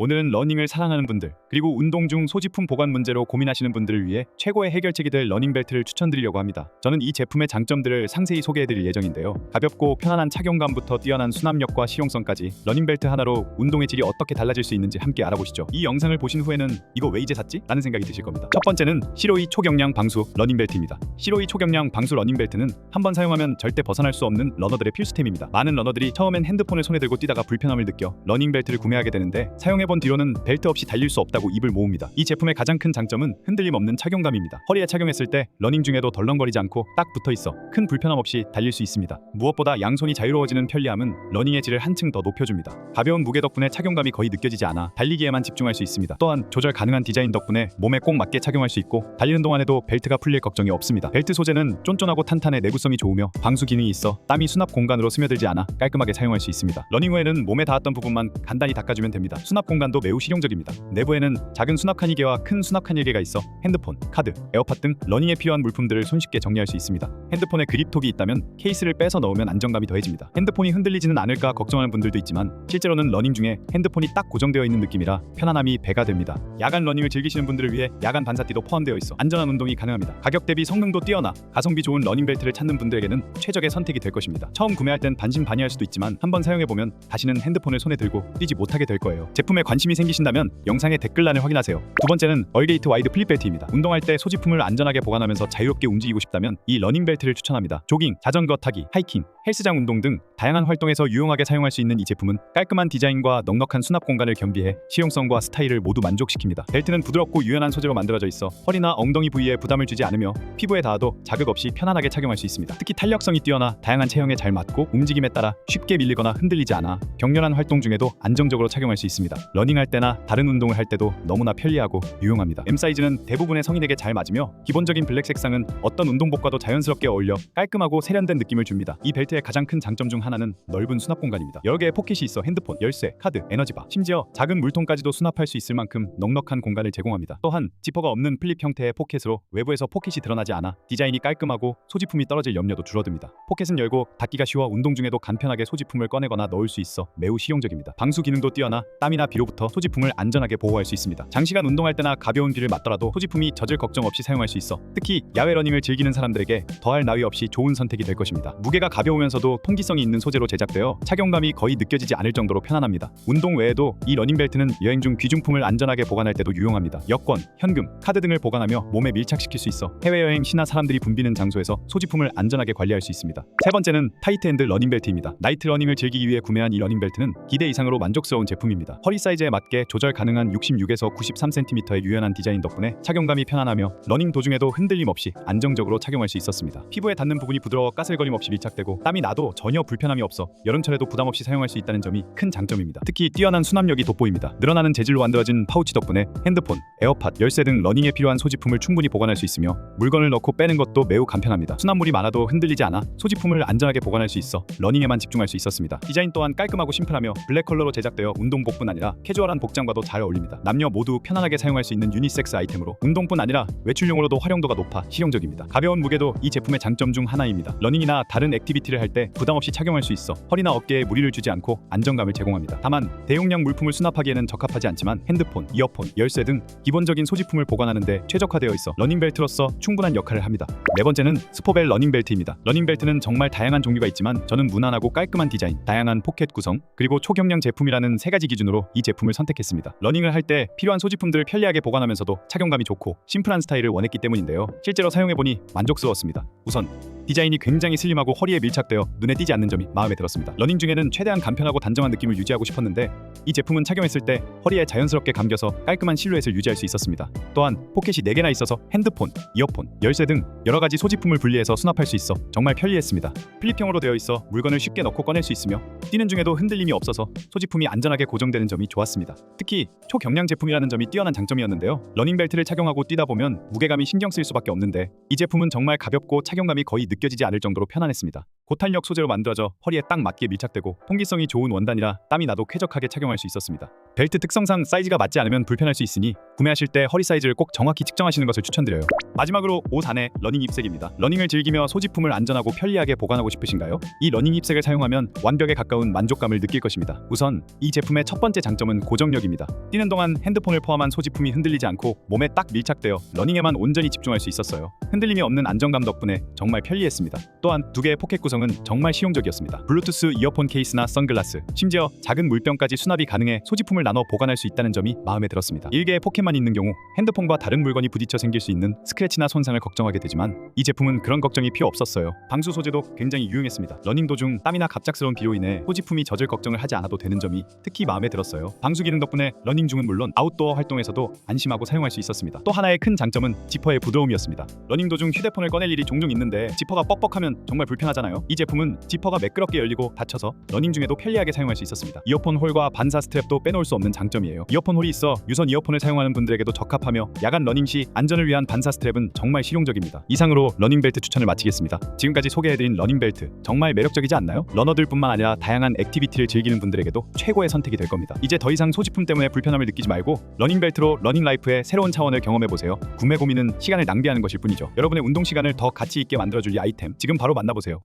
오늘은 러닝을 사랑하는 분들, 그리고 운동 중 소지품 보관 문제로 고민하시는 분들을 위해 최고의 해결책이 될 러닝벨트를 추천드리려고 합니다. 저는 이 제품의 장점들을 상세히 소개해드릴 예정인데요. 가볍고 편안한 착용감부터 뛰어난 수납력과 실용성까지 러닝벨트 하나로 운동의 질이 어떻게 달라질 수 있는지 함께 알아보시죠. 이 영상을 보신 후에는 이거 왜 이제 샀지? 라는 생각이 드실 겁니다. 첫 번째는 시로이 초경량 방수 러닝벨트입니다. 시로이 초경량 방수 러닝벨트는 한번 사용하면 절대 벗어날 수 없는 러너들의 필수템입니다. 많은 러너들이 처음엔 핸드폰을 손에 들고 뛰다가 불편함을 느껴 러닝벨트를 구매하게 되는데, 사용해본 뒤로는 벨트 없이 달릴 수 없다고 입을 모읍니다. 이 제품의 가장 큰 장점은 흔들림 없는 착용감입니다. 허리에 착용했을 때 러닝 중에도 덜렁거리지 않고 딱 붙어있어 큰 불편함 없이 달릴 수 있습니다. 무엇보다 양손이 자유로워지는 편리함은 러닝의 질을 한층 더 높여줍니다. 가벼운 무게 덕분에 착용감이 거의 느껴지지 않아 달리기에만 집중할 수 있습니다. 또한 조절 가능한 디자인 덕분에 몸에 꼭 맞게 착용할 수 있고, 달리는 동안에도 벨트가 풀릴 걱정이 없습니다. 벨트 소재는 쫀쫀하고 탄탄해 내구성이 좋으며 방수 기능이 있어 땀이 수납 공간으로 스며들지 않아 깔끔하게 사용할 수 있습니다. 러닝 후에는 몸에 닿았던 부분만 간단히 닦아주면 됩니다. 수납 공간도 매우 실용적입니다. 내부에는 작은 수납 칸일개와 큰 수납 칸일개가 있어 핸드폰, 카드, 에어팟 등 러닝에 필요한 물품들을 손쉽게 정리할 수 있습니다. 핸드폰에 그립톡이 있다면 케이스를 빼서 넣으면 안정감이 더해집니다. 핸드폰이 흔들리지는 않을까 걱정하는 분들도 있지만, 실제로는 러닝 중에 핸드폰이 딱 고정되어 있는 느낌이라 편안함이 배가 됩니다. 야간 러닝을 즐기시는 분들을 위해 야간 반사띠도 포함되어 있어 안전한 운동이 가능합니다. 가격 대비 성능도 뛰어나 가성비 좋은 러닝벨트를 찾는 분들에게는 최적의 선택이 될 것입니다. 처음 구매할 땐 반신반의할 수도 있지만, 한번 사용해보면 다시는 핸드폰을 손에 들고 뛰지 못하게 될 거예요. 제품에 관심이 생기신다면 영상의 댓글란을 확인하세요. 두 번째는 얼게이트 와이드 플립벨트입니다. 운동할 때 소지품을 안전하게 보관하면서 자유롭게 움직이고 싶다면 이 러닝벨트를 추천합니다. 조깅, 자전거 타기, 하이킹, 헬스장 운동 등 다양한 활동에서 유용하게 사용할 수 있는 이 제품은 깔끔한 디자인과 넉넉한 수납 공간을 겸비해 실용성과 스타일을 모두 만족시킵니다. 벨트는 부드럽고 유연한 소재로 만들어져 있어 허리나 엉덩이 부위에 부담을 주지 않으며 피부에 닿아도 자극 없이 편안하게 착용할 수 있습니다. 특히 탄력성이 뛰어나 다양한 체형에 잘 맞고, 움직임에 따라 쉽게 밀리거나 흔들리지 않아 격렬한 활동 중에도 안정적으로 착용할 수 있습니다. 러닝할 때나 다른 운동을 할 때도 너무나 편리하고 유용합니다. M 사이즈는 대부분의 성인에게 잘 맞으며, 기본적인 블랙 색상은 어떤 운동복과도 자연스럽게 어울려 깔끔하고 세련된 느낌을 줍니다. 이 벨트의 가장 큰 장점 중 하나는 넓은 수납 공간입니다. 여러 개의 포켓이 있어 핸드폰, 열쇠, 카드, 에너지바, 심지어 작은 물통까지도 수납할 수 있을 만큼 넉넉한 공간을 제공합니다. 또한 지퍼가 없는 플립 형태의 포켓으로 외부에서 포켓이 드러나지 않아 디자인이 깔끔하고 소지품이 떨어질 염려도 줄어듭니다. 포켓은 열고 닫기가 쉬워 운동 중에도 간편하게 소지품을 꺼내거나 넣을 수 있어 매우 실용적입니다. 방수 기능도 뛰어나 땀이나 비로부터 소지품을 안전하게 보호할 수 있습니다. 장시간 운동할 때나 가벼운 비를 맞더라도 소지품이 젖을 걱정 없이 사용할 수 있어 특히 야외 러닝을 즐기는 사람들에게 더할 나위 없이 좋은 선택이 될 것입니다. 무게가 가벼우면서도 통기성이 있는 소재로 제작되어 착용감이 거의 느껴지지 않을 정도로 편안합니다. 운동 외에도 이 러닝벨트는 여행 중 귀중품을 안전하게 보관할 때도 유용합니다. 여권, 현금, 카드 등을 보관하며 몸에 밀착시킬 수 있어 해외여행 시나 사람들이 붐비는 장소에서 소지품을 안전하게 관리할 수 있습니다. 세 번째는 타이트핸드 러닝벨트입니다. 나이트 러닝을 즐기기 위해 구매한 이 러닝벨트는 기대 이상으로 만족스러운 제품입니다. 허리 사이즈에 맞게 조절 가능한 66에서 93cm의 유연한 디자인 덕분에 착용감이 편안하며 러닝 도중에도 흔들림 없이 안정적으로 착용할 수 있었습니다. 피부에 닿는 부분이 부드러워 까슬거림 없이 밀착되고, 땀이 나도 전혀 불편함이 없어 여름철에도 부담 없이 사용할 수 있다는 점이 큰 장점입니다. 특히 뛰어난 수납력이 돋보입니다. 늘어나는 재질로 만들어진 파우치 덕분에 핸드폰, 에어팟, 열쇠 등 러닝에 필요한 소지품을 충분히 보관할 수 있으며, 물건을 넣고 빼는 것도 매우 간편합니다. 수납물이 많아도 흔들리지 않아 소지품을 안전하게 보관할 수 있어 러닝에만 집중할 수 있었습니다. 디자인 또한 깔끔하고 심플하며 블랙 컬러로 제작되어 운동복뿐 아니라 캐주얼한 복장과도 잘 어울립니다. 남녀 모두 편안하게 사용할 수 있는 유니섹스 아이템으로 운동뿐 아니라 외출용으로도 활용도가 높아 실용적입니다. 가벼운 무게도 이 제품의 장점 중 하나입니다. 러닝이나 다른 액티비티를 할 때 부담 없이 착용할 수 있어 허리나 어깨에 무리를 주지 않고 안정감을 제공합니다. 다만 대용량 물품을 수납하기에는 적합하지 않지만, 핸드폰, 이어폰, 열쇠 등 기본적인 소지품을 보관하는 데 최적화되어 있어 러닝벨트로서 충분한 역할을 합니다. 네 번째는 스포벨 러닝벨트입니다. 러닝벨트는 정말 다양한 종류가 있지만, 저는 무난하고 깔끔한 디자인, 다양한 포켓 구성, 그리고 초경량 제품이라는 세 가지 기준으로 이 제품을 선택했습니다. 러닝을 할 때 필요한 소지품들을 편리하게 보관하면서도 착용감이 좋고 심플한 스타일을 원했기 때문인데요. 실제로 사용해보니 만족스러웠습니다. 우선 디자인이 굉장히 슬림하고 허리에 밀착되어 눈에 띄지 않는 점이 마음에 들었습니다. 러닝 중에는 최대한 간편하고 단정한 느낌을 유지하고 싶었는데, 이 제품은 착용했을 때 허리에 자연스럽게 감겨서 깔끔한 실루엣을 유지할 수 있었습니다. 또한 포켓이 4개나 있어서 핸드폰, 이어폰, 열쇠 등 여러 가지 소지품을 분리해서 수납할 수 있어 정말 편리했습니다. 플립형으로 되어 있어 물건을 쉽게 넣고 꺼낼 수 있으며, 뛰는 중에도 흔들림이 없어서 소지품이 안전하게 고정되는 점이 좋았습니다. 특히 초경량 제품이라는 점이 뛰어난 장점이었는데요. 러닝벨트를 착용하고 뛰다 보면 무게감이 신경 쓰일 수밖에 없는데, 이 제품은 정말 가볍고 착용감이 거의 느껴지지 않을 정도로 편안했습니다. 고탄력 소재로 만들어져 허리에 딱 맞게 밀착되고 통기성이 좋은 원단이라 땀이 나도 쾌적하게 착용할 수 있었습니다. 벨트 특성상 사이즈가 맞지 않으면 불편할 수 있으니 구매하실 때 허리 사이즈를 꼭 정확히 측정하시는 것을 추천드려요. 마지막으로 옷 안에 러닝 잎색입니다. 러닝을 즐기며 소지품을 안전하고 편리하게 보관하고 싶으신가요? 이 러닝 잎색을 사용하면 완벽에 가까운 만족감을 느낄 것입니다. 우선 이 제품의 첫 번째 장점은 고정력입니다. 뛰는 동안 핸드폰을 포함한 소지품이 흔들리지 않고 몸에 딱 밀착되어 러닝에만 온전히 집중할 수 있었어요. 흔들림이 없는 안정감 덕분에 정말 편리했습니다. 또한 두 개의 포켓 구성은 정말 실용적이었습니다. 블루투스 이어폰 케이스나 선글라스, 심지어 작은 물병까지 수납이 가능해 소지품을 나눠 보관할 수 있다는 점이 마음에 들었습니다. 1개의 포켓만 있는 경우 핸드폰과 다른 물건이 부딪혀 생길 수 있는 스크래치나 손상을 걱정하게 되지만 이 제품은 그런 걱정이 필요 없었어요. 방수 소재도 굉장히 유용했습니다. 러닝 도중 땀이나 갑작스러운 비로 인해 소지품이 젖을 걱정을 하지 않아도 되는 점이 특히 마음에 들었어요. 방수 기능 덕분에 러닝 중은 물론 아웃도어 활동에서도 안심하고 사용할 수 있었습니다. 또 하나의 큰 장점은 지퍼의 부드러움이었습니다. 러닝 도중 휴대폰을 꺼낼 일이 종종 있는데 지퍼가 뻑뻑하면 정말 불편하잖아요. 이 제품은 지퍼가 매끄럽게 열리고 닫혀서 러닝 중에도 편리하게 사용할 수 있었습니다. 이어폰 홀과 반사 스트랩도 빼놓을 수 없는 장점이에요. 이어폰 홀이 있어 유선 이어폰을 사용하는 분들에게도 적합하며 야간 러닝 시 안전을 위한 반사 스트랩은 정말 실용적입니다. 이상으로 러닝벨트 추천을 마치겠습니다. 지금까지 소개해드린 러닝벨트 정말 매력적이지 않나요? 러너들뿐만 아니라 다양한 액티비티를 즐기는 분들에게도 최고의 선택이 될 겁니다. 이제 더 이상 소지품 때문에 불편함을 느끼지 말고 러닝벨트로 러닝라이프의 새로운 차원을 경험해보세요. 구매 고민은 시간을 낭비하는 것일 뿐이죠. 여러분의 운동 시간을 더 가치 있게 만들어줄 이 아이템 지금 바로 만나보세요.